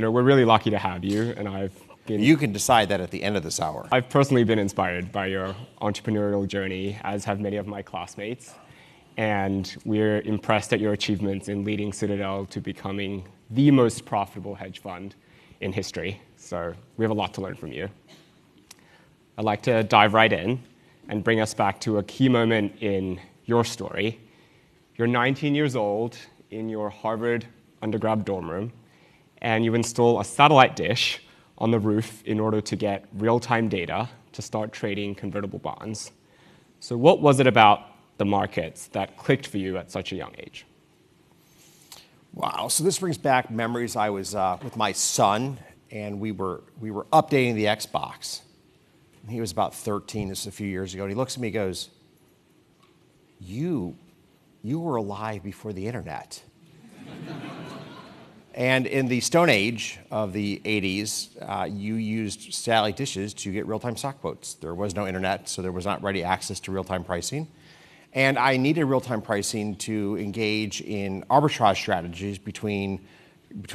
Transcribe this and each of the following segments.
we're really lucky to have you, and You can decide that at the end of this hour. I've personally been inspired by your entrepreneurial journey, as have many of my classmates. And we're impressed at your achievements in leading Citadel to becoming the most profitable hedge fund in history. So we have a lot to learn from you. I'd like to dive right in and bring us back to a key moment in your story. You're 19 years old in your Harvard undergrad dorm room, and you install a satellite dish on the roof in order to get real-time data to start trading convertible bonds. So what was it about the markets that clicked for you at such a young age? Wow, so this brings back memories. I was with my son, and we were updating the Xbox. He was about 13, this is a few years ago, and he looks at me and goes, you were alive before the internet. And in the Stone Age of the 80s, you used satellite dishes to get real-time stock quotes. There was no internet, so there was not ready access to real-time pricing. And I needed real-time pricing to engage in arbitrage strategies between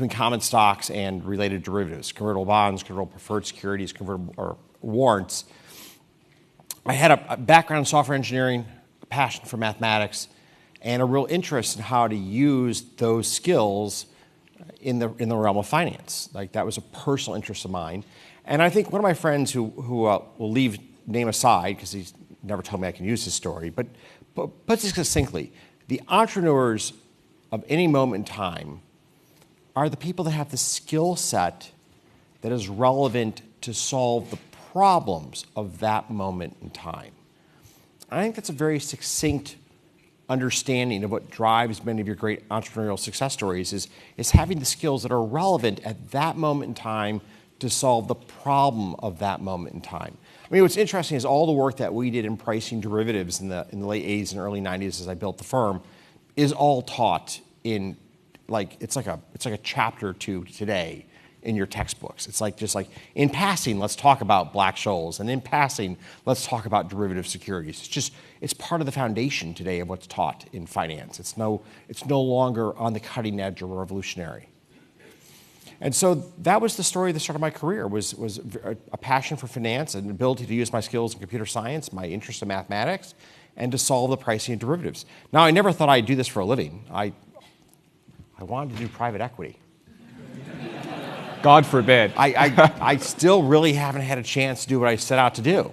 common stocks and related derivatives, convertible bonds, convertible preferred securities, convertible or warrants. I had a background in software engineering, a passion for mathematics, and a real interest in how to use those skills in the realm of finance. Like, that was a personal interest of mine. And I think one of my friends who will leave name aside, because he's never told me I can use his story, but puts it succinctly, the entrepreneurs of any moment in time are the people that have the skill set that is relevant to solve the problems of that moment in time. I think that's a very succinct understanding of what drives many of your great entrepreneurial success stories is having the skills that are relevant at that moment in time to solve the problem of that moment in time. I mean, what's interesting is all the work that we did in pricing derivatives in the late 80s and early 90s as I built the firm is all taught in, like, it's like a chapter or two today in your textbooks. It's like, just like, in passing, let's talk about Black-Scholes, and in passing, let's talk about derivative securities. It's part of the foundation today of what's taught in finance. It's no longer on the cutting edge or revolutionary. And so that was the story at the start of my career, was a passion for finance, an ability to use my skills in computer science, my interest in mathematics, and to solve the pricing of derivatives. Now, I never thought I'd do this for a living. I wanted to do private equity. God forbid. I still really haven't had a chance to do what I set out to do.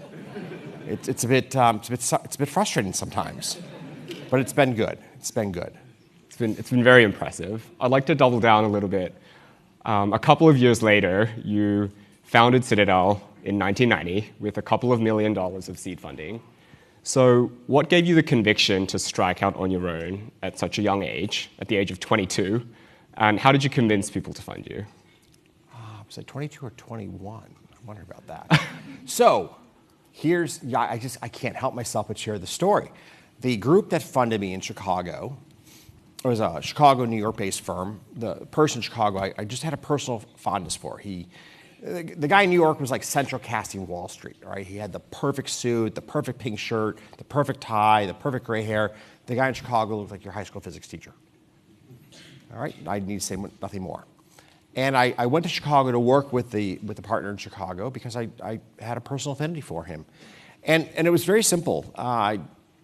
It's a bit frustrating sometimes, but it's been good. It's been good. It's been very impressive. I'd like to double down a little bit. A couple of years later, you founded Citadel in 1990 with a couple of $1 million of seed funding. So what gave you the conviction to strike out on your own at such a young age, at the age of 22? And how did you convince people to fund you? Was I 22 or 21? I wonder about that. So I can't help myself but share the story. The group that funded me in Chicago, it was a Chicago, New York-based firm. The person in Chicago, I just had a personal fondness for. The guy in New York was like central casting Wall Street, right? He had the perfect suit, the perfect pink shirt, the perfect tie, the perfect gray hair. The guy in Chicago looked like your high school physics teacher. All right, I need to say nothing more. And I went to Chicago to work with the partner in Chicago because I had a personal affinity for him. And it was very simple.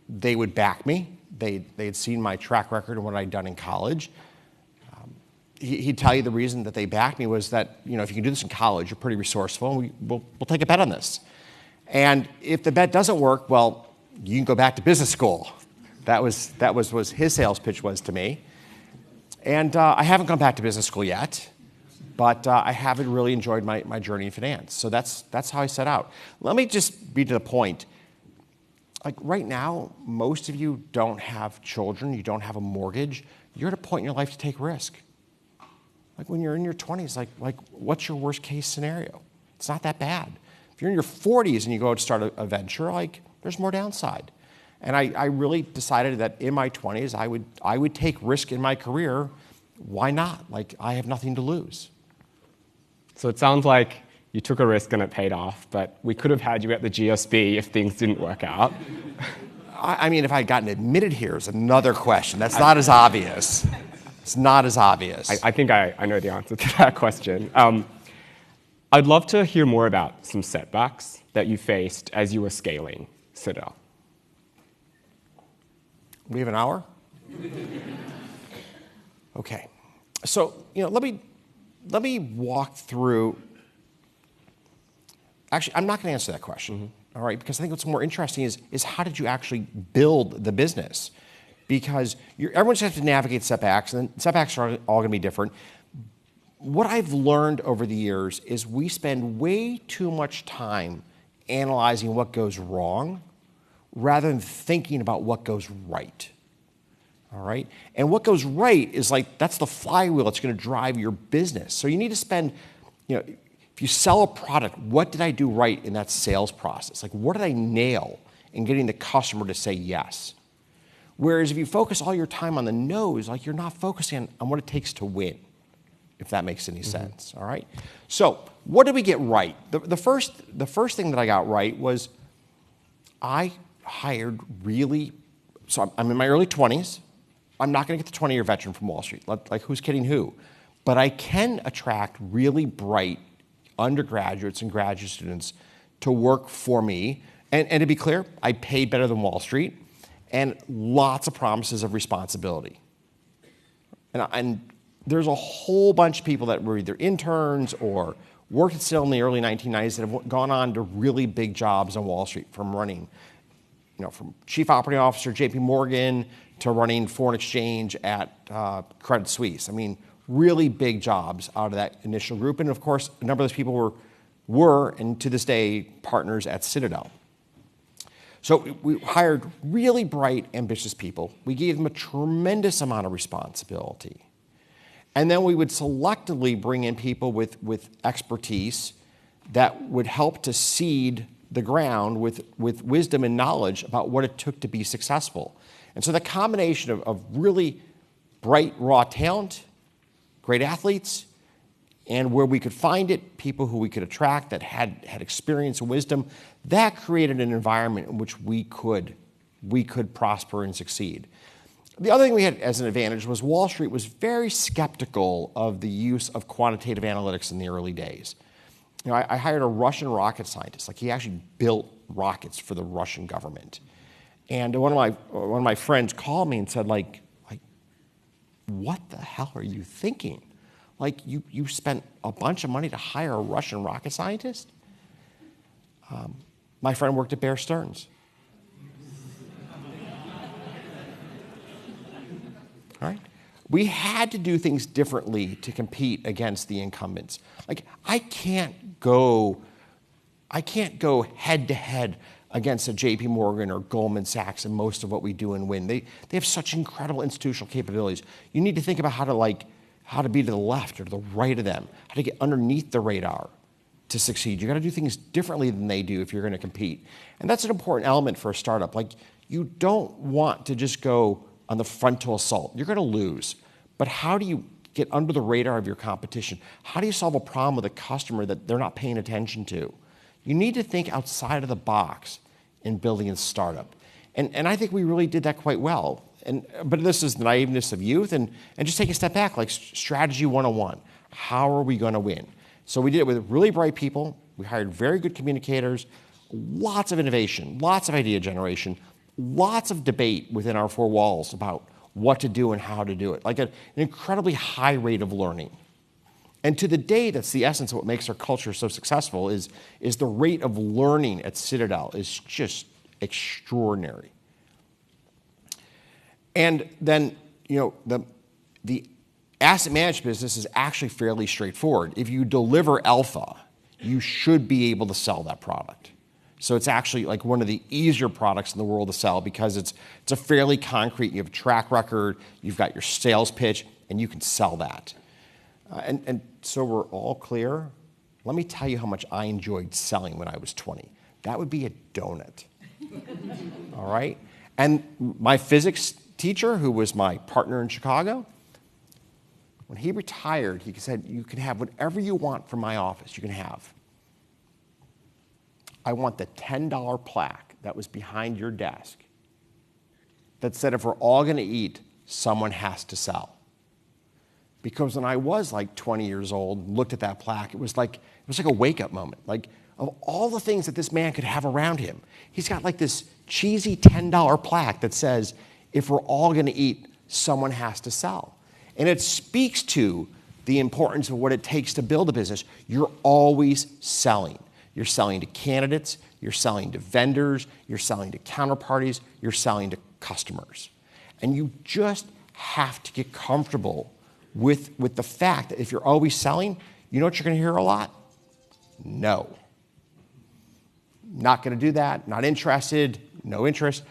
They would back me. They had seen my track record and what I'd done in college. He'd tell you the reason that they backed me was that, if you can do this in college, you're pretty resourceful, and we'll take a bet on this. And if the bet doesn't work, well, you can go back to business school. That was his sales pitch was to me. And I haven't gone back to business school yet, but I haven't really enjoyed my journey in finance. So that's how I set out. Let me just be to the point. Like, right now, most of you don't have children, you don't have a mortgage. You're at a point in your life to take risk. Like, when you're in your 20s, like what's your worst case scenario? It's not that bad. If you're in your 40s and you go out to start a venture, like, there's more downside. And I really decided that in my 20s, I would take risk in my career. Why not? Like, I have nothing to lose. So it sounds like you took a risk and it paid off, but we could have had you at the GSB if things didn't work out. I mean, if I'd gotten admitted here is another question. That's not as obvious. It's not as obvious. I think I know the answer to that question. I'd love to hear more about some setbacks that you faced as you were scaling Citadel. We have an hour? Okay. So, let me walk through. Actually, I'm not going to answer that question, all right? Because I think what's more interesting is how did you actually build the business? Because everyone's going to have to navigate setbacks, and setbacks are all going to be different. What I've learned over the years is we spend way too much time analyzing what goes wrong rather than thinking about what goes right. All right? And what goes right is that's the flywheel that's going to drive your business. So you need to spend, if you sell a product, what did I do right in that sales process? What did I nail in getting the customer to say yes? Whereas if you focus all your time on the no's, you're not focusing on what it takes to win, if that makes any sense, all right? So what did we get right? The first thing that I got right was I hired so I'm in my early 20s. I'm not going to get the 20-year veteran from Wall Street. Who's kidding who? But I can attract really bright undergraduates and graduate students to work for me. And to be clear, I paid better than Wall Street and lots of promises of responsibility. And there's a whole bunch of people that were either interns or worked at Citadel in the early 1990s that have gone on to really big jobs on Wall Street, from running, from chief operating officer, JP Morgan, to running foreign exchange at Credit Suisse. I mean, really big jobs out of that initial group. And of course, a number of those people were and to this day, partners at Citadel. So we hired really bright, ambitious people. We gave them a tremendous amount of responsibility. And then we would selectively bring in people with expertise that would help to seed the ground with wisdom and knowledge about what it took to be successful. And so the combination of really bright, raw talent, great athletes, and where we could find it, people who we could attract that had experience and wisdom, that created an environment in which we could prosper and succeed. The other thing we had as an advantage was Wall Street was very skeptical of the use of quantitative analytics in the early days. I hired a Russian rocket scientist. He actually built rockets for the Russian government. And one of my friends called me and said, what the hell are you thinking? You spent a bunch of money to hire a Russian rocket scientist? My friend worked at Bear Stearns. All right? We had to do things differently to compete against the incumbents. I can't go head to head against a JP Morgan or Goldman Sachs in most of what we do and win. They have such incredible institutional capabilities. You need to think about how to be to the left or to the right of them, how to get underneath the radar to succeed. You got to do things differently than they do if you're going to compete. And that's an important element for a startup. You don't want to just go on the frontal assault. You're going to lose. But how do you get under the radar of your competition? How do you solve a problem with a customer that they're not paying attention to? You need to think outside of the box in building a startup. And I think we really did that quite well. But this is the naiveness of youth, and just take a step back, strategy 101. How are we going to win? So we did it with really bright people. We hired very good communicators, lots of innovation, lots of idea generation, lots of debate within our four walls about what to do and how to do it, an incredibly high rate of learning. And to the day, that's the essence of what makes our culture so successful, is the rate of learning at Citadel is just extraordinary. And then, the asset management business is actually fairly straightforward. If you deliver alpha, you should be able to sell that product. So it's actually one of the easier products in the world to sell because it's a fairly concrete, you have a track record, you've got your sales pitch, and you can sell that. And so we're all clear. Let me tell you how much I enjoyed selling when I was 20. That would be a donut. All right? And my physics teacher, who was my partner in Chicago, when he retired, he said, you can have whatever you want from my office, you can have. I want the $10 plaque that was behind your desk that said if we're all going to eat, someone has to sell. Because when I was like 20 years old and looked at that plaque, it was like a wake-up moment. Like, of all the things that this man could have around him, he's got like this cheesy $10 plaque that says, if we're all going to eat, someone has to sell. And it speaks to the importance of what it takes to build a business. You're always selling. You're selling to candidates, you're selling to vendors, you're selling to counterparties, you're selling to customers. And you just have to get comfortable with the fact that if you're always selling, you know what you're going to hear a lot? No. Not going to do that, not interested, no interest.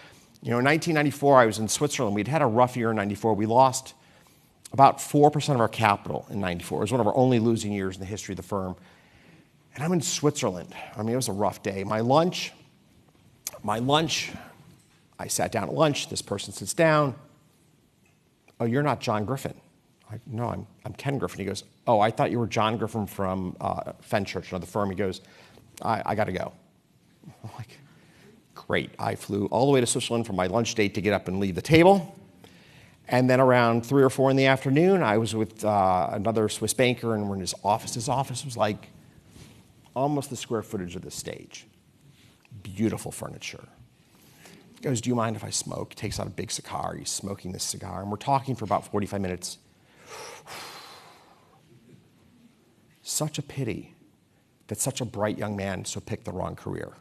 You know, in 1994, I was in Switzerland. We'd had a rough year in 94. We lost about 4% of our capital in 94. It was one of our only losing years in the history of the firm. And I'm in Switzerland. I mean, it was a rough day. My lunch, I sat down at lunch. This person sits down. Oh, you're not John Griffin. No, I'm Ken Griffin. He goes, oh, I thought you were John Griffin from Fenchurch, another firm. He goes, I got to go. I'm like, great. I flew all the way to Switzerland for my lunch date to get up and leave the table. And then around 3 or 4 in the afternoon, I was with another Swiss banker, and we're in his office. His office was like almost the square footage of this stage. Beautiful furniture. He goes, do you mind if I smoke? He takes out a big cigar. He's smoking this cigar, and we're talking for about 45 minutes. Such a pity that such a bright young man so picked the wrong career.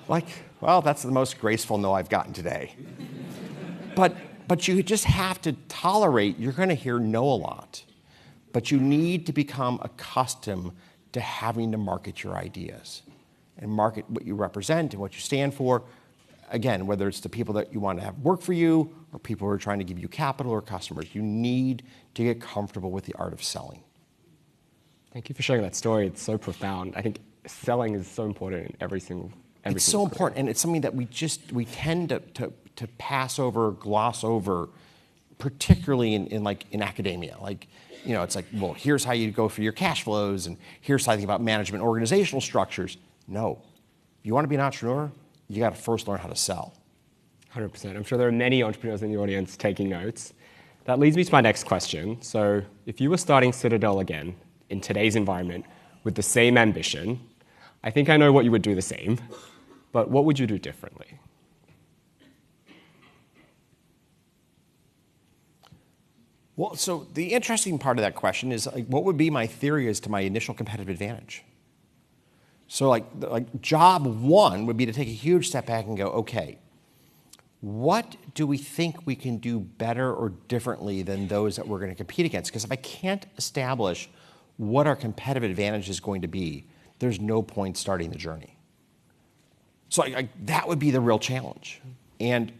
Like, well, that's the most graceful no I've gotten today. But you just have to tolerate, you're going to hear no a lot. But you need to become accustomed to having to market your ideas and market what you represent and what you stand for. Again, whether it's the people that you want to have work for you or people who are trying to give you capital or customers, you need to get comfortable with the art of selling. Thank you for sharing that story. It's so profound. I think selling is so important in every single It's so important, and it's something that we tend to pass over, gloss over, particularly in academia. Like, you know, it's like, well, here's how you go for your cash flows, and here's how you think about management, organizational structures. No, if you want to be an entrepreneur, you got to first learn how to sell. 100%. I'm sure there are many entrepreneurs in the audience taking notes. That leads me to my next question. So, if you were starting Citadel again in today's environment with the same ambition, I think I know what you would do the same, but what would you do differently? Well, so the interesting part of that question is, like, what would be my theory as to my initial competitive advantage? So like job one would be to take a huge step back and go, okay, what do we think we can do better or differently than those that we're going to compete against? Because if I can't establish what our competitive advantage is going to be, there's no point starting the journey. So that would be the real challenge. And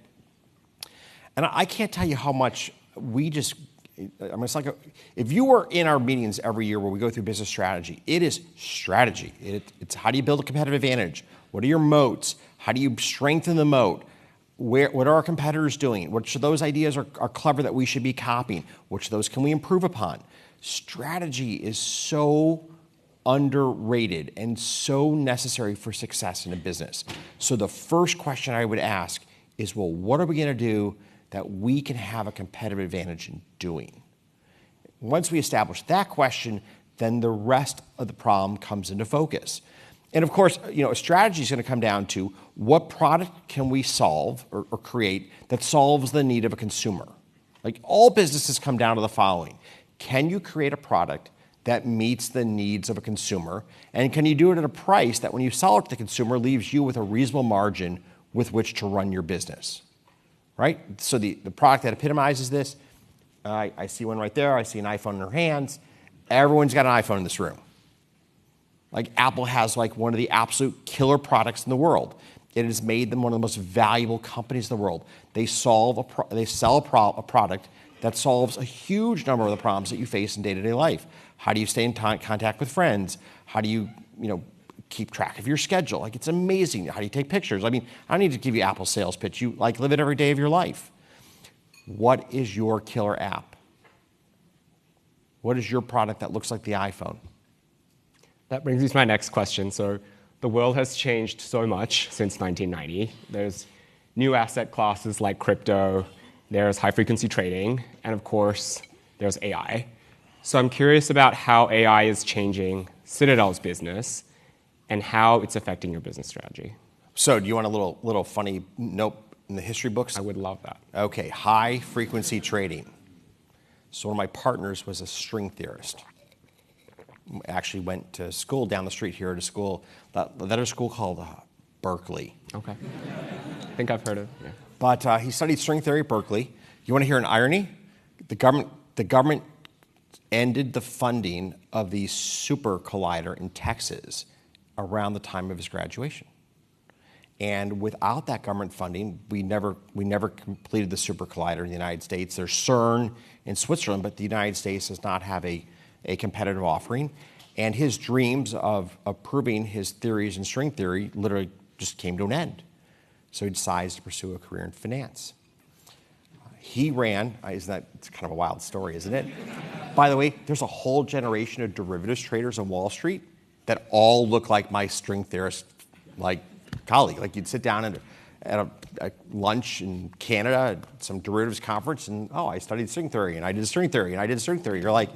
I can't tell you how much we just, I mean, it's like if you were in our meetings every year where we go through business strategy, it is strategy. It's how do you build a competitive advantage? What are your moats? How do you strengthen the moat? What are our competitors doing? Which of those ideas are clever that we should be copying? Which of those can we improve upon? Strategy is so underrated and so necessary for success in a business. So the first question I would ask is, well, what are we going to do that we can have a competitive advantage in doing? Once we establish that question, then the rest of the problem comes into focus. And of course, you know, a strategy is going to come down to what product can we solve or create that solves the need of a consumer. Like, all businesses come down to the following. Can you create a product that meets the needs of a consumer? And can you do it at a price that when you sell it to the consumer leaves you with a reasonable margin with which to run your business? Right? So the product that epitomizes this, I see one right there. I see an iPhone in her hands. Everyone's got an iPhone in this room. Like, Apple has like one of the absolute killer products in the world. It has made them one of the most valuable companies in the world. They sell a product that solves a huge number of the problems that you face in day-to-day life. How do you stay in contact with friends? How do you keep track of your schedule? Like, it's amazing. How do you take pictures? I mean, I don't need to give you Apple's sales pitch. You live it every day of your life. What is your killer app? What is your product that looks like the iPhone? That brings me to my next question. So the world has changed so much since 1990. There's new asset classes like crypto, there's high-frequency trading, and of course, there's AI. So I'm curious about how AI is changing Citadel's business and how it's affecting your business strategy. So do you want a little funny note in the history books? I would love that. Okay, high-frequency trading. So one of my partners was a string theorist. Actually went to school down the street here at a school, that is a school called Berkeley. Okay. I think I've heard of it. Yeah. But he studied string theory at Berkeley. You want to hear an irony? The government ended the funding of the super collider in Texas around the time of his graduation. And without that government funding, we never completed the super collider in the United States. There's CERN in Switzerland, but the United States does not have a competitive offering. And his dreams of proving his theories in string theory literally just came to an end. So he decides to pursue a career in finance. He ran, it's kind of a wild story, isn't it? By the way, there's a whole generation of derivatives traders on Wall Street that all look like my string theorist colleague. Like you'd sit down at a lunch in Canada at some derivatives conference and, I studied string theory and I did string theory and I did string theory. You're like,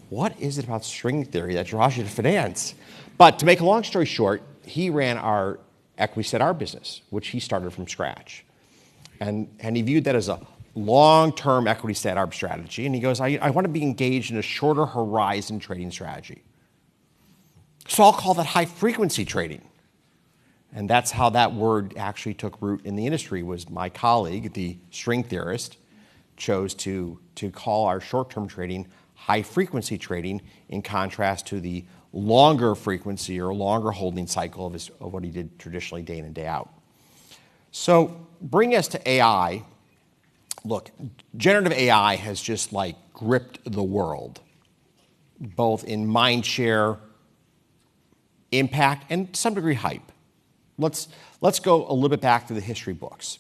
what is it about string theory that draws you to finance? But to make a long story short, he ran our equity set arb business, which he started from scratch. And he viewed that as a long-term equity set arb strategy. And he goes, I want to be engaged in a shorter horizon trading strategy. So I'll call that high-frequency trading. And that's how that word actually took root in the industry, was my colleague, the string theorist, chose to call our short-term trading high-frequency trading in contrast to the longer frequency or longer holding cycle of what he did traditionally day in and day out. So bring us to AI. Look, generative AI has just gripped the world, both in mind share, impact, and to some degree hype. Let's go a little bit back to the history books.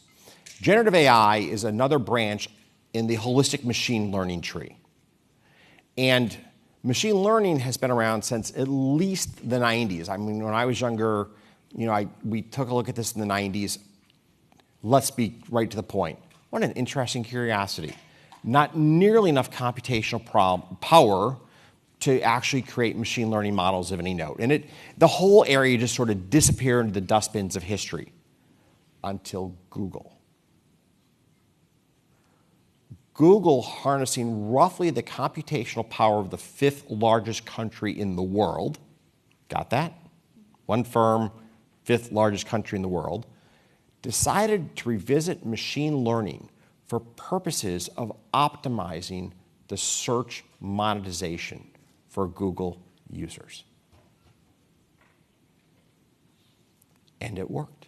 Generative AI is another branch in the holistic machine learning tree. And machine learning has been around since at least the 90s. I mean, when I was younger, we took a look at this in the 90s. Let's be right to the point. What an interesting curiosity. Not nearly enough computational power to actually create machine learning models of any note. And the whole area just sort of disappeared into the dustbins of history until Google. Google harnessing roughly the computational power of the 5th largest country in the world. Got that? One firm, 5th largest country in the world, decided to revisit machine learning for purposes of optimizing the search monetization for Google users. And it worked.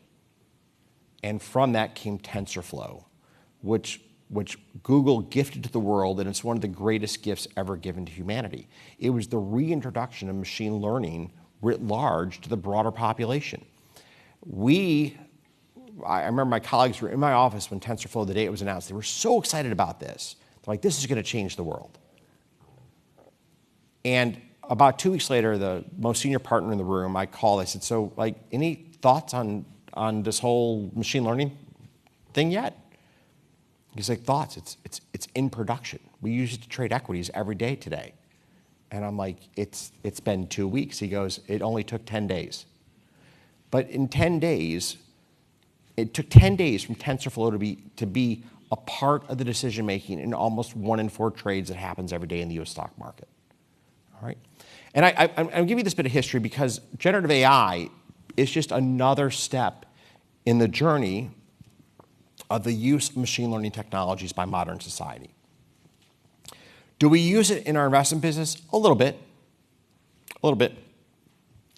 And from that came TensorFlow, which Google gifted to the world, and it's one of the greatest gifts ever given to humanity. It was the reintroduction of machine learning writ large to the broader population. I remember my colleagues were in my office when TensorFlow, the day it was announced, they were so excited about this. They're like, this is going to change the world. And about 2 weeks later, the most senior partner in the room, I called, I said, so any thoughts on this whole machine learning thing yet? He's like, thoughts, it's in production. We use it to trade equities every day today. And I'm like, it's been 2 weeks. He goes, it only took 10 days. But in 10 days, it took 10 days from TensorFlow to be a part of the decision making in almost 1 in 4 trades that happens every day in the US stock market. All right? And I'll give you this bit of history because generative AI is just another step in the journey of the use of machine learning technologies by modern society. Do we use it in our investment business? A little bit. A little bit.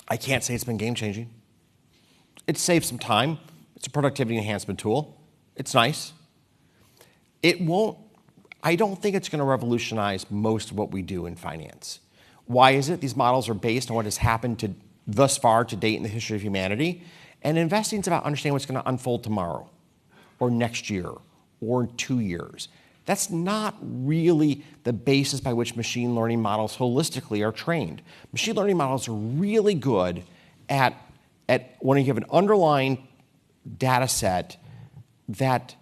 I can't say it's been game-changing. It saves some time. It's a productivity enhancement tool. It's nice. I don't think it's going to revolutionize most of what we do in finance. Why is it? These models are based on what has happened thus far to date in the history of humanity, and investing is about understanding what's going to unfold tomorrow, or next year, or in 2 years. That's not really the basis by which machine learning models holistically are trained. Machine learning models are really good at when you have an underlying data set that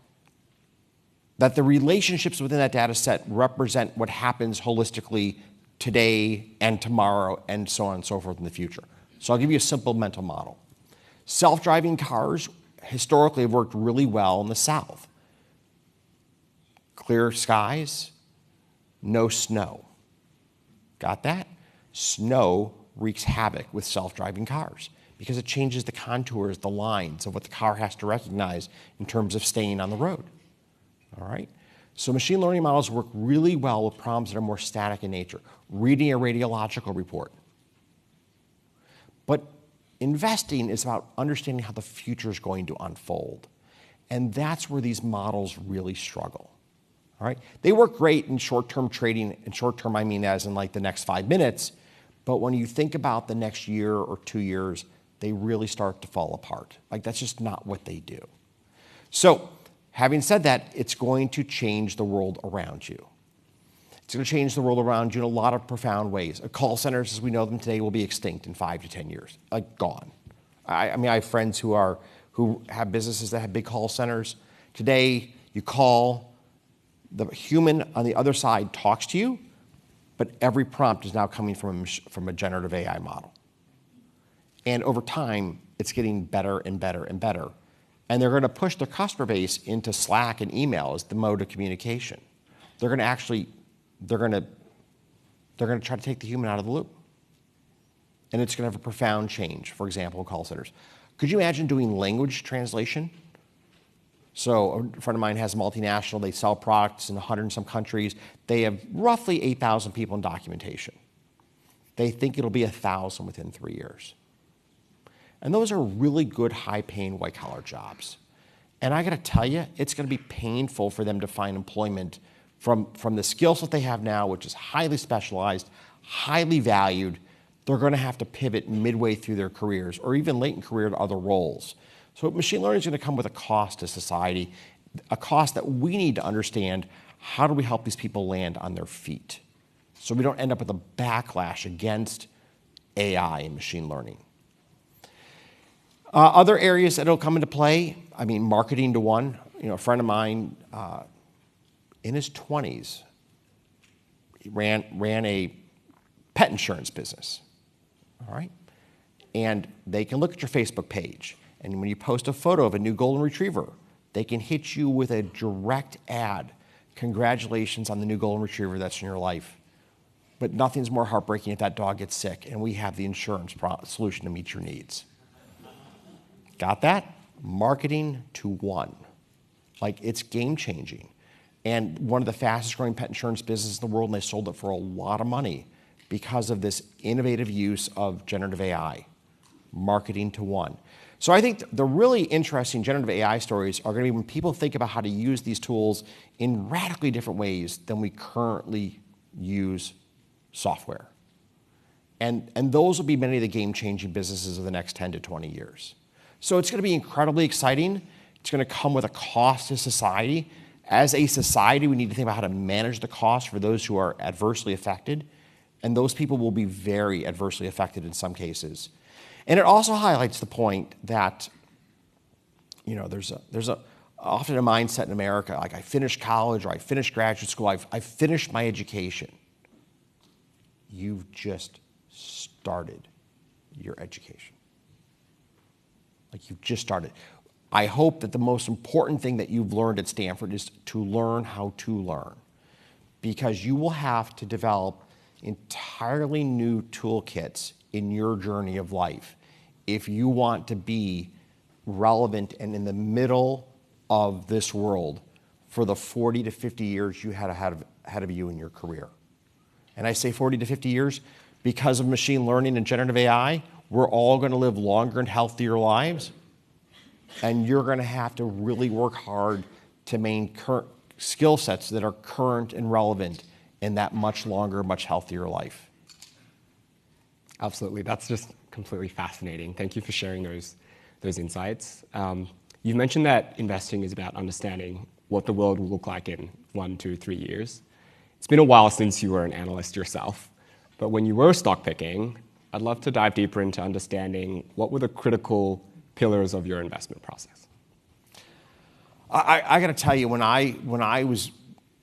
that the relationships within that data set represent what happens holistically today and tomorrow and so on and so forth in the future. So I'll give you a simple mental model. Self-driving cars historically have worked really well in the South. Clear skies, no snow. Got that? Snow wreaks havoc with self-driving cars because it changes the contours, the lines of what the car has to recognize in terms of staying on the road. All right? So machine learning models work really well with problems that are more static in nature. Reading a radiological report. But investing is about understanding how the future is going to unfold. And that's where these models really struggle. All right? They work great in short-term trading. And short-term, I mean as in like the next 5 minutes. But when you think about the next year or 2 years, they really start to fall apart. Like, that's just not what they do. So, having said that, it's going to change the world around you. It's going to change the world around you in a lot of profound ways. Call centers, as we know them today, will be extinct in 5 to 10 years, like gone. I mean, I have friends who have businesses that have big call centers. Today, you call, the human on the other side talks to you, but every prompt is now coming from a generative AI model. And over time, it's getting better and better and better. And they're going to push their customer base into Slack and email as the mode of communication. They're going to try to take the human out of the loop. And it's going to have a profound change, for example, in call centers. Could you imagine doing language translation? So a friend of mine has a multinational. They sell products in 100 and some countries. They have roughly 8,000 people in documentation. They think it'll be 1,000 within 3 years. And those are really good, high-paying, white-collar jobs. And I got to tell you, it's going to be painful for them to find employment from the skills that they have now, which is highly specialized, highly valued. They're going to have to pivot midway through their careers or even late in career to other roles. So machine learning is going to come with a cost to society, a cost that we need to understand. How do we help these people land on their feet so we don't end up with a backlash against AI and machine learning? Other areas that will come into play, I mean, marketing to one. You know, a friend of mine in his 20s ran a pet insurance business, all right? And they can look at your Facebook page, and when you post a photo of a new golden retriever, they can hit you with a direct ad. Congratulations on the new golden retriever that's in your life. But nothing's more heartbreaking if that dog gets sick, and we have the insurance solution to meet your needs. Got that? Marketing to one. Like, it's game-changing. And one of the fastest-growing pet insurance businesses in the world, and they sold it for a lot of money because of this innovative use of generative AI. Marketing to one. So I think the really interesting generative AI stories are going to be when people think about how to use these tools in radically different ways than we currently use software. And those will be many of the game-changing businesses of the next 10 to 20 years. So it's going to be incredibly exciting. It's going to come with a cost to society. As a society, we need to think about how to manage the cost for those who are adversely affected. And those people will be very adversely affected in some cases. And it also highlights the point that, you know, there's often a mindset in America, like I finished college or I finished graduate school, I've finished my education. You've just started your education. Like, you've just started. I hope that the most important thing that you've learned at Stanford is to learn how to learn, because you will have to develop entirely new toolkits in your journey of life if you want to be relevant and in the middle of this world for the 40 to 50 years you had ahead of you in your career. And I say 40 to 50 years because of machine learning and generative AI. We're all going to live longer and healthier lives, and you're going to have to really work hard to maintain current skill sets that are current and relevant in that much longer, much healthier life. Absolutely. That's just completely fascinating. Thank you for sharing those insights. You've mentioned that investing is about understanding what the world will look like in 1, 2, 3 years. It's been a while since you were an analyst yourself, but when you were stock picking, I'd love to dive deeper into understanding what were the critical pillars of your investment process. I got to tell you, when I was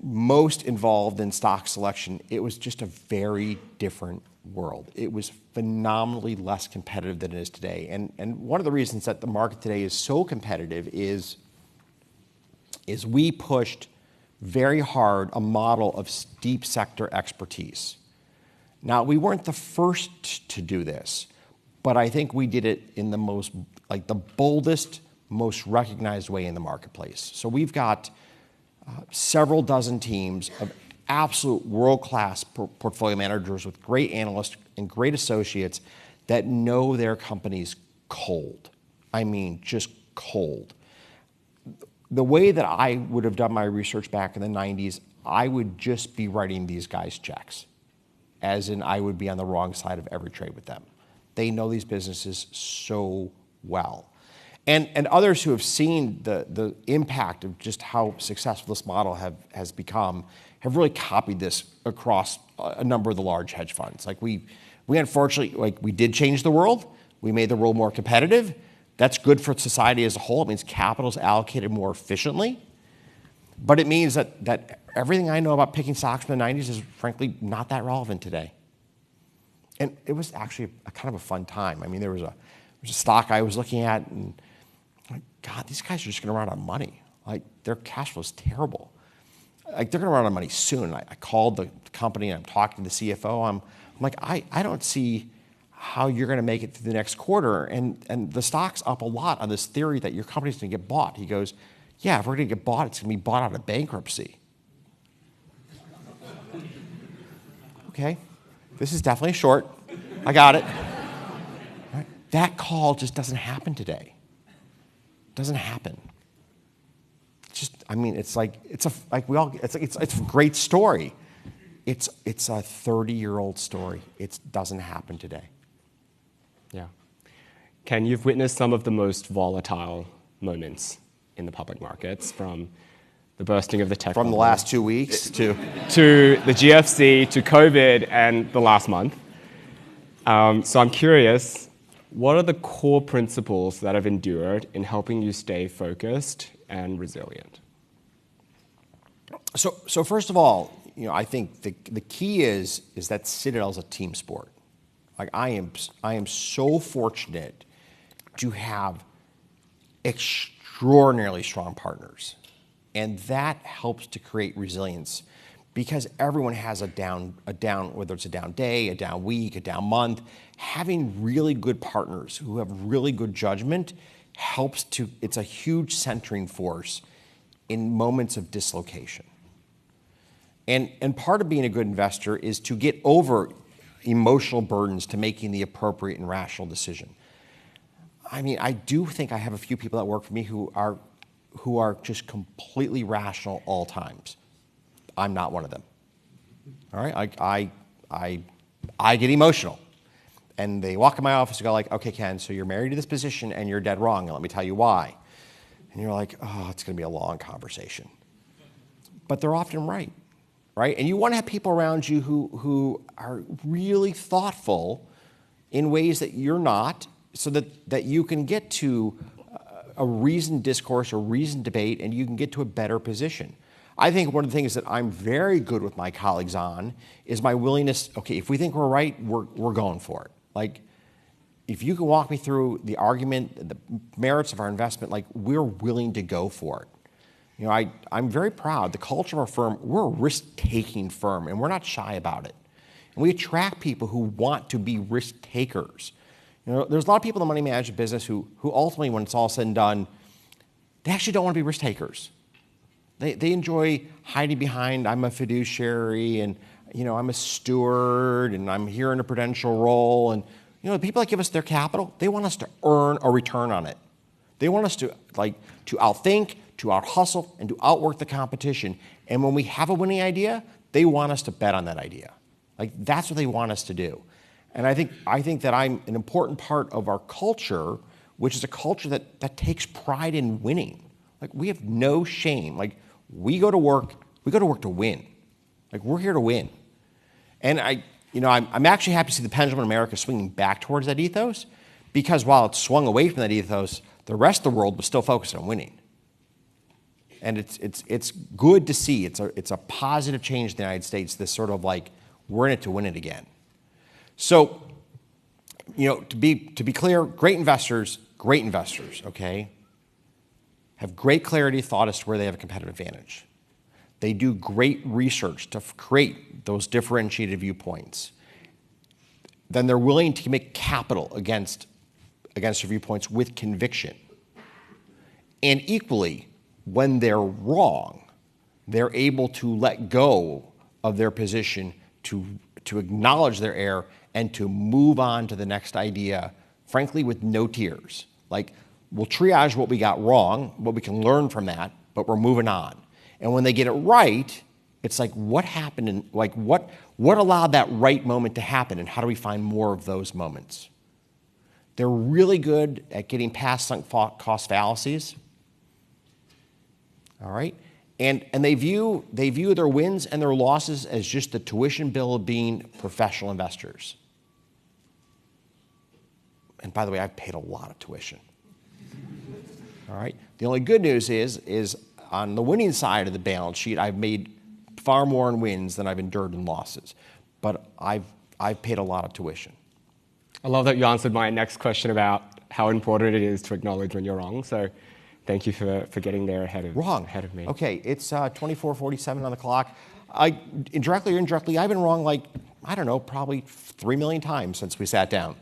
most involved in stock selection, it was just a very different world. It was phenomenally less competitive than it is today. And one of the reasons that the market today is so competitive is we pushed very hard a model of deep sector expertise. Now, we weren't the first to do this, but I think we did it in the most, like the boldest, most recognized way in the marketplace. So we've got several dozen teams of absolute world-class portfolio managers with great analysts and great associates that know their companies cold. I mean, just cold. The way that I would have done my research back in the 90s, I would just be writing these guys checks, as in I would be on the wrong side of every trade with them. They know these businesses so well. And others who have seen the impact of just how successful this model has become have really copied this across a number of the large hedge funds. Like we unfortunately, like we did change the world. We made the world more competitive. That's good for society as a whole. It means capital is allocated more efficiently. But it means that everything I know about picking stocks from the 90s is frankly not that relevant today. And it was actually a kind of a fun time. I mean, there was a stock I was looking at, and like, God, these guys are just going to run out of money. Like, their cash flow is terrible. Like, they're going to run out of money soon. I called the company, and I'm talking to the CFO. I'm like, I don't see how you're going to make it through the next quarter. And the stock's up a lot on this theory that your company's going to get bought. He goes, yeah, if we're going to get bought, it's going to be bought out of bankruptcy. Okay, this is definitely short. I got it. Right? That call just doesn't happen today. Doesn't happen. Just, I mean, it's a great story. It's a 30-year-old story. It doesn't happen today. Yeah. Ken, you've witnessed some of the most volatile moments in the public markets, from the bursting of the tech From bubble, the last 2 weeks to the GFC, to COVID, and the last month. So I'm curious, what are the core principles that have endured in helping you stay focused and resilient? So first of all, I think the key is that Citadel is a team sport. Like I am so fortunate to have extraordinarily strong partners, and that helps to create resilience because everyone has a down, whether it's a down day, a down week, a down month. Having really good partners who have really good judgment helps to. It's a huge centering force in moments of dislocation. And part of being a good investor is to get over emotional burdens to making the appropriate and rational decision. I mean, I do think I have a few people that work for me who are just completely rational all times. I'm not one of them. All right, I get emotional, and they walk in my office and go like, "Okay, Ken, so you're married to this position and you're dead wrong, and let me tell you why." And you're like, "Oh, it's going to be a long conversation," but they're often right. Right? And you want to have people around you who are really thoughtful in ways that you're not, so that you can get to a reasoned discourse, a reasoned debate, and you can get to a better position. I think one of the things that I'm very good with my colleagues on is my willingness, okay, if we think we're right, we're going for it. Like, if you can walk me through the argument, the merits of our investment, like, we're willing to go for it. I'm very proud. The culture of our firm, we're a risk-taking firm, and we're not shy about it. And we attract people who want to be risk-takers. There's a lot of people in the money management business who ultimately, when it's all said and done, they actually don't want to be risk-takers. They enjoy hiding behind, I'm a fiduciary, and I'm a steward, and I'm here in a prudential role. And the people that give us their capital, they want us to earn a return on it. They want us to outthink, to out-hustle, and to outwork the competition. And when we have a winning idea, they want us to bet on that idea. Like, that's what they want us to do. And I think that I'm an important part of our culture, which is a culture that takes pride in winning. Like, we have no shame. Like, we go to work to win. Like, we're here to win. And I'm actually happy to see the pendulum in America swinging back towards that ethos, because while it swung away from that ethos, the rest of the world was still focused on winning. And it's good to see. It's a positive change in the United States, this sort of like, we're in it to win it again. So, to be clear, great investors, okay, have great clarity of thought as to where they have a competitive advantage. They do great research to create those differentiated viewpoints. Then they're willing to make capital against their viewpoints with conviction. And equally, when they're wrong, they're able to let go of their position to acknowledge their error and to move on to the next idea, frankly, with no tears. Like, we'll triage what we got wrong, what we can learn from that, but we're moving on. And when they get it right, it's like, what happened, and like what allowed that right moment to happen, and how do we find more of those moments? They're really good at getting past sunk cost fallacies. All right? And they view their wins and their losses as just the tuition bill of being professional investors. And by the way, I've paid a lot of tuition. All right? The only good news is on the winning side of the balance sheet, I've made far more in wins than I've endured in losses. But I've paid a lot of tuition. I love that you answered my next question about how important it is to acknowledge when you're wrong. So thank you for getting there ahead of me. Okay, it's 24:47 on the clock. Directly or indirectly, I've been wrong probably 3 million times since we sat down.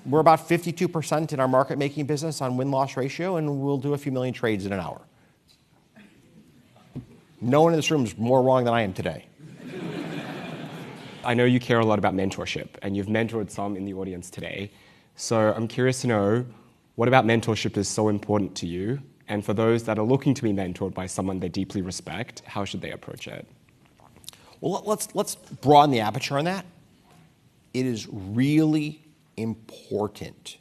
We're about 52% in our market-making business on win-loss ratio, and we'll do a few million trades in an hour. No one in this room is more wrong than I am today. I know you care a lot about mentorship, and you've mentored some in the audience today. So I'm curious to know, what about mentorship is so important to you? And for those that are looking to be mentored by someone they deeply respect, how should they approach it? Well, let's broaden the aperture on that. It is really important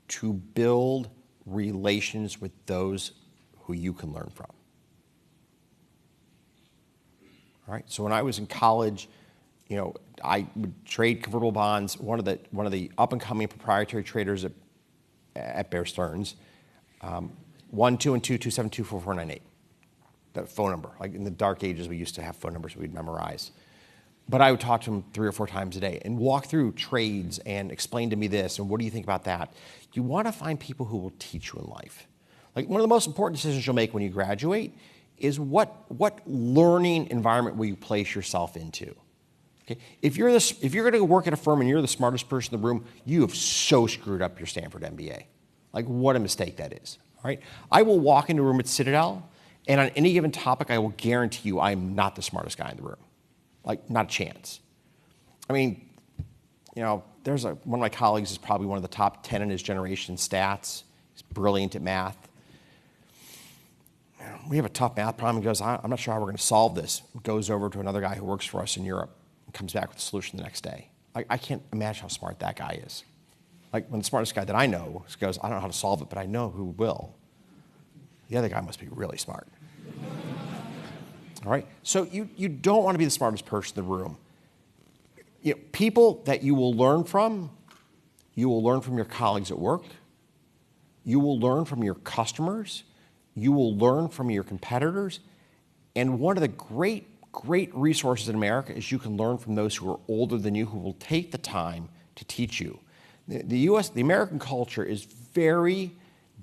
to build relations with those who you can learn from. All right. So when I was in college, I would trade convertible bonds. One of the up and coming proprietary traders at Bear Stearns, 1-212-272-4498. That phone number. Like in the dark ages, we used to have phone numbers we'd memorize. But I would talk to him 3 or 4 times a day and walk through trades and explain to me this and what do you think about that. You want to find people who will teach you in life. Like one of the most important decisions you'll make when you graduate is what learning environment will you place yourself into. Okay? If you're going to work at a firm and you're the smartest person in the room, you have so screwed up your Stanford MBA. Like what a mistake that is. All right? I will walk into a room at Citadel, and on any given topic, I will guarantee you I'm not the smartest guy in the room. Like, not a chance. I mean, there's one of my colleagues is probably one of the top 10 in his generation stats. He's brilliant at math. We have a tough math problem. He goes, I'm not sure how we're going to solve this. Goes over to another guy who works for us in Europe and comes back with a solution the next day. I can't imagine how smart that guy is. Like, when the smartest guy that I know goes, I don't know how to solve it, but I know who will. The other guy must be really smart. All right? So you don't want to be the smartest person in the room. People that you will learn from your colleagues at work. You will learn from your customers. You will learn from your competitors. And one of the great resources in America is you can learn from those who are older than you, who will take the time to teach you. The American culture is very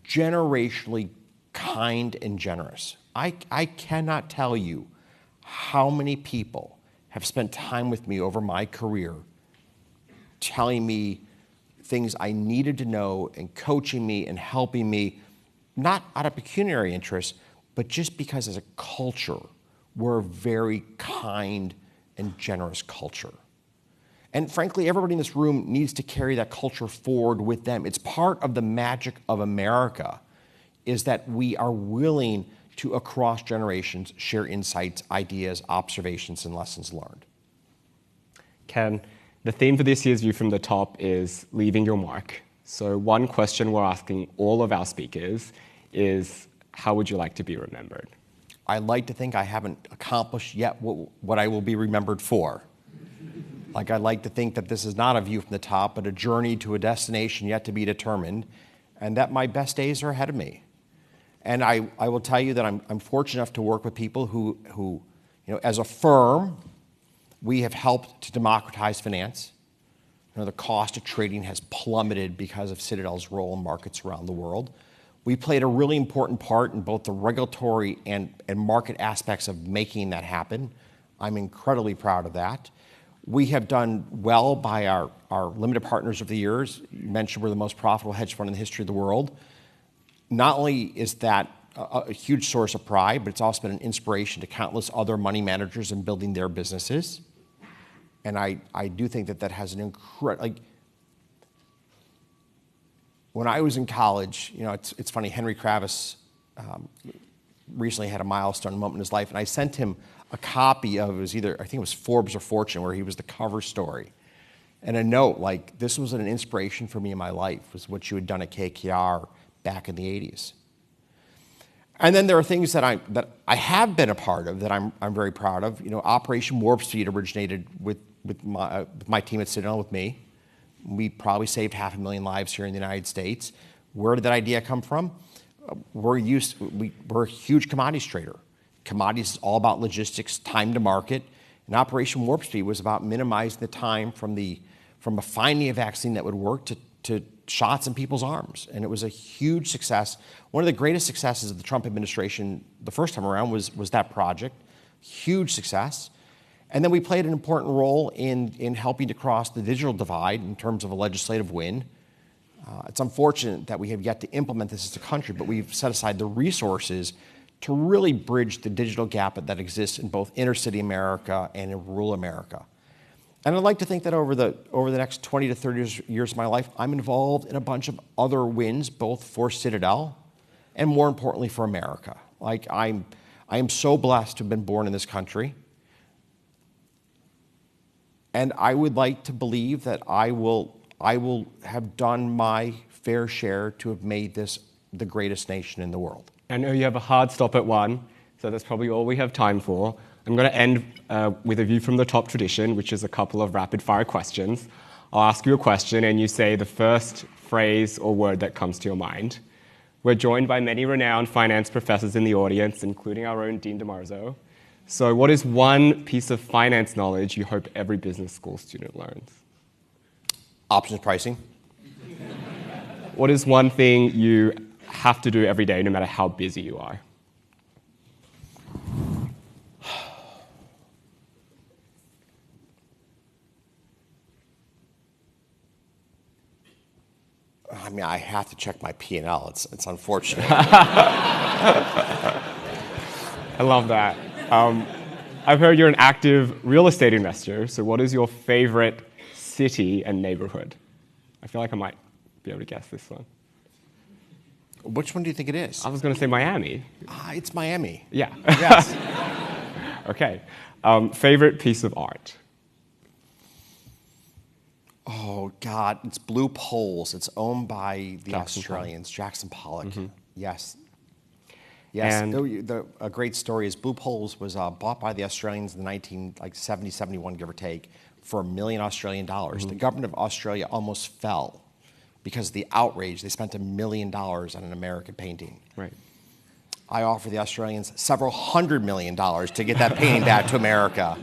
generationally kind and generous. I cannot tell you how many people have spent time with me over my career telling me things I needed to know and coaching me and helping me, not out of pecuniary interest, but just because as a culture, we're a very kind and generous culture. And frankly, everybody in this room needs to carry that culture forward with them. It's part of the magic of America, is that we are willing to, across generations, share insights, ideas, observations, and lessons learned. Ken, the theme for this year's View from the Top is leaving your mark. So one question we're asking all of our speakers is, how would you like to be remembered? I like to think I haven't accomplished yet what I will be remembered for. Like, I like to think that this is not a view from the top, but a journey to a destination yet to be determined, and that my best days are ahead of me. And I will tell you that I'm fortunate enough to work with people who as a firm, we have helped to democratize finance. The cost of trading has plummeted because of Citadel's role in markets around the world. We played a really important part in both the regulatory and market aspects of making that happen. I'm incredibly proud of that. We have done well by our limited partners of the years. You mentioned we're the most profitable hedge fund in the history of the world. Not only is that a huge source of pride, but it's also been an inspiration to countless other money managers in building their businesses. And I do think that has an incredible, when I was in college, it's funny, Henry Kravis recently had a milestone moment in his life, and I sent him a copy of, I think it was Forbes or Fortune, where he was the cover story. And a note, this was an inspiration for me in my life, was what you had done at KKR back in the 80s. And then there are things that I have been a part of that I'm very proud of. Operation Warp Speed originated with my team at Citadel, with me. We probably saved 500,000 lives here in the United States. Where did that idea come from? We're a huge commodities trader. Commodities is all about logistics, time to market. And Operation Warp Speed was about minimizing the time from finding a vaccine that would work to shots in people's arms. And it was a huge success. One of the greatest successes of the Trump administration the first time around was that project. Huge success. And then we played an important role in helping to cross the digital divide in terms of a legislative win. It's unfortunate that we have yet to implement this as a country, but we've set aside the resources to really bridge the digital gap that exists in both inner city America and in rural America. And I'd like to think that over the next 20 to 30 years of my life, I'm involved in a bunch of other wins, both for Citadel and, more importantly, for America. I am so blessed to have been born in this country. And I would like to believe that I will have done my fair share to have made this the greatest nation in the world. I know you have a hard stop at 1, so that's probably all we have time for. I'm going to end with a view from the top tradition, which is a couple of rapid-fire questions. I'll ask you a question, and you say the first phrase or word that comes to your mind. We're joined by many renowned finance professors in the audience, including our own Dean DeMarzo. So what is one piece of finance knowledge you hope every business school student learns? Options pricing. What is one thing you have to do every day, no matter how busy you are? I mean, I have to check my P&L. It's unfortunate. I love that. I've heard you're an active real estate investor, so what is your favorite city and neighborhood? I feel like I might be able to guess this one. Which one do you think it is? I was going to say Miami. It's Miami. Yeah. Yes. Okay. Favorite piece of art? Oh, God. It's Blue Poles. It's owned by the Jackson Australians, Jackson Pollock. Mm-hmm. Yes. Yes. And A great story is Blue Poles was bought by the Australians in the 1970, 71, give or take, for $1 million Australian dollars. Mm-hmm. The government of Australia almost fell because of the outrage. They spent $1 million on an American painting. Right. I offered the Australians several $100 million to get that painting back to America,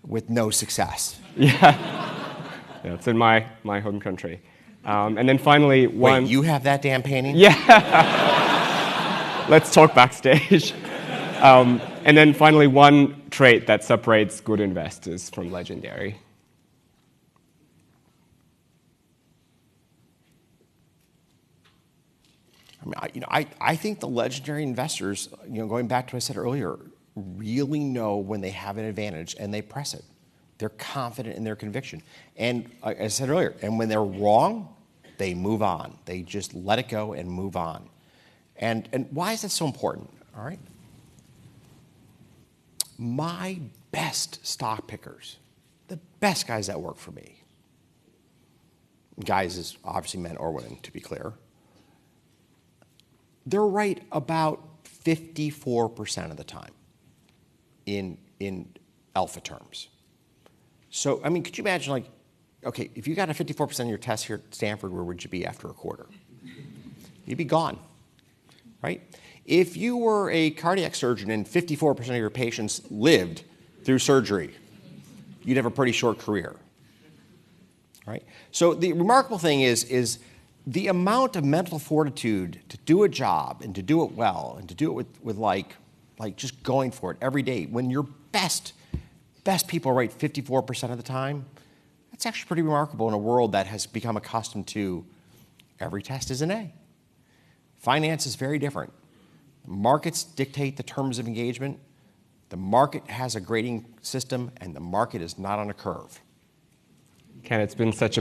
with no success. Yeah. It's in my home country. And then finally, one... Wait, you have that damn painting? Yeah. Let's talk backstage. And then finally, one trait that separates good investors from legendary. I think the legendary investors, going back to what I said earlier, really know when they have an advantage and they press it. They're confident in their conviction. And like I said earlier, and when they're wrong, they move on. They just let it go and move on. And why is that so important? All right. My best stock pickers, the best guys that work for me, guys is obviously men or women, to be clear, they're right about 54% of the time in alpha terms. So, I mean, could you imagine, okay, if you got a 54% of your test here at Stanford, where would you be after a quarter? you'd be gone, right? If you were a cardiac surgeon and 54% of your patients lived through surgery, you'd have a pretty short career, right? So the remarkable thing is the amount of mental fortitude to do a job and to do it well and to do it with like just going for it every day. When your best people are right 54% of the time, that's actually pretty remarkable in a world that has become accustomed to every test is an A. Finance is very different. Markets dictate the terms of engagement. The market has a grading system, and the market is not on a curve. Ken, it's been such a